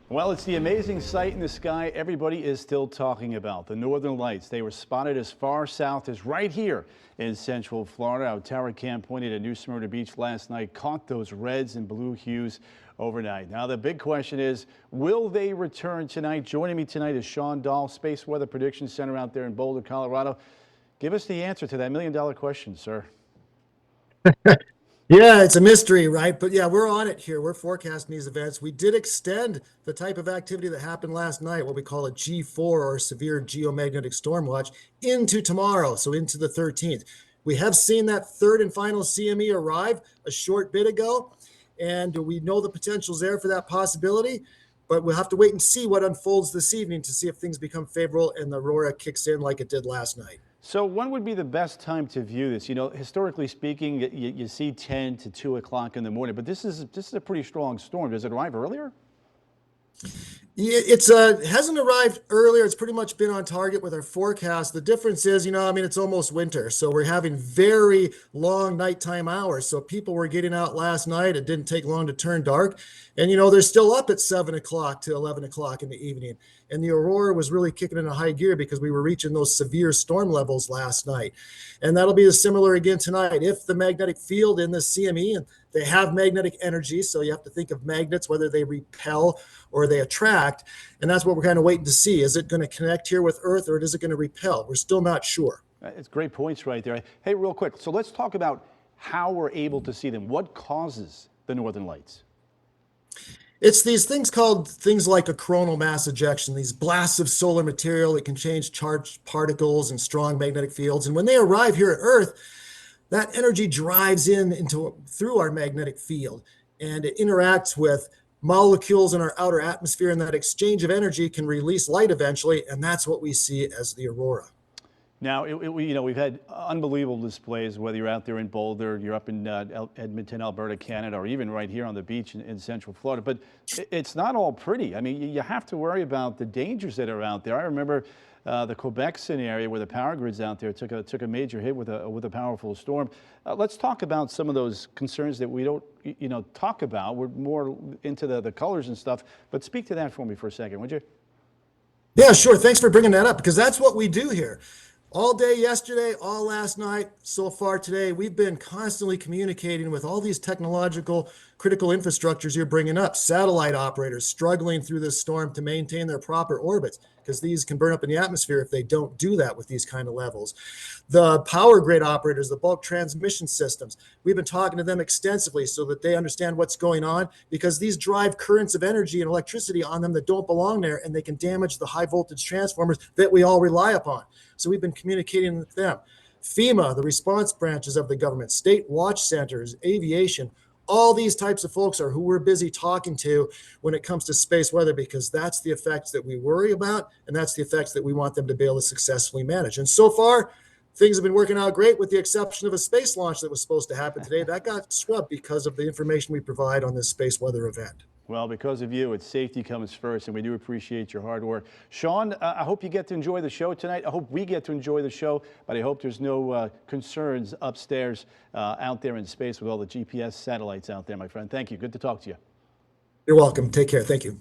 Well, it's the amazing sight in the sky everybody is still talking about. The northern lights, they were spotted as far south as right here in central Florida. Our tower cam pointed at New Smyrna Beach last night, caught those reds and blue hues overnight. Now, the big question is, will they return tonight? Joining me tonight is Sean Dahl, Space Weather Prediction Center out there in Boulder, Colorado. Give us the answer to that million-dollar question, sir. Yeah, it's a mystery, right? But yeah, we're on it here. We're forecasting these events. We did extend the type of activity that happened last night, what we call a G4 or severe geomagnetic storm watch, into tomorrow, so into the 13th. We have seen that third and final CME arrive a short bit ago, and we know the potential's there for that possibility, but we'll have to wait and see what unfolds this evening to see if things become favorable and the Aurora kicks in like it did last night. So when would be the best time to view this? You know, historically speaking, you see 10 to 2 o'clock in the morning, but this is a pretty strong storm. Does it arrive earlier? Yeah, it hasn't arrived earlier. It's pretty much been on target with our forecast. The difference is, it's almost winter, so we're having very long nighttime hours. So people were getting out last night. It didn't take long to turn dark. And, they're still up at 7 o'clock to 11 o'clock in the evening. And the Aurora was really kicking into high gear because we were reaching those severe storm levels last night. And that'll be similar again tonight. If the magnetic field in the CME, and they have magnetic energy, so you have to think of magnets, whether they repel or they attract. And that's what we're kind of waiting to see. Is it going to connect here with Earth, or is it going to repel? We're still not sure. It's great points right there. Hey, real quick, so let's talk about how we're able to see them. What causes the northern lights? It's these things called things like a coronal mass ejection, these blasts of solar material that can change charged particles and strong magnetic fields. And when they arrive here at Earth, that energy drives through our magnetic field, and it interacts with molecules in our outer atmosphere, and that exchange of energy can release light eventually, and that's what we see as the aurora. Now, we've had unbelievable displays, whether you're out there in Boulder, you're up in Edmonton, Alberta, Canada, or even right here on the beach in central Florida. But it's not all pretty. I mean, you have to worry about the dangers that are out there. I remember the Quebec scenario where the power grids out there took a major hit with a powerful storm. Let's talk about some of those concerns that we don't talk about. We're more into the colors and stuff. But speak to that for me for a second, would you? Yeah, sure. Thanks for bringing that up, because that's what we do here. All day yesterday, all last night, so far today, we've been constantly communicating with all these technological critical infrastructures you're bringing up. Satellite operators struggling through this storm to maintain their proper orbits, because these can burn up in the atmosphere if they don't do that with these kind of levels. The power grid operators, the bulk transmission systems, we've been talking to them extensively so that they understand what's going on, because these drive currents of energy and electricity on them that don't belong there, and they can damage the high voltage transformers that we all rely upon. So we've been communicating with them. FEMA, the response branches of the government, state watch centers, aviation, all these types of folks are who we're busy talking to when it comes to space weather, because that's the effects that we worry about, and that's the effects that we want them to be able to successfully manage. And so far, things have been working out great, with the exception of a space launch that was supposed to happen today. That got scrubbed because of the information we provide on this space weather event. Well, because of you, it's safety comes first, and we do appreciate your hard work. Sean, I hope you get to enjoy the show tonight. I hope we get to enjoy the show, but I hope there's no concerns upstairs out there in space with all the GPS satellites out there, my friend. Thank you. Good to talk to you. You're welcome. Take care. Thank you.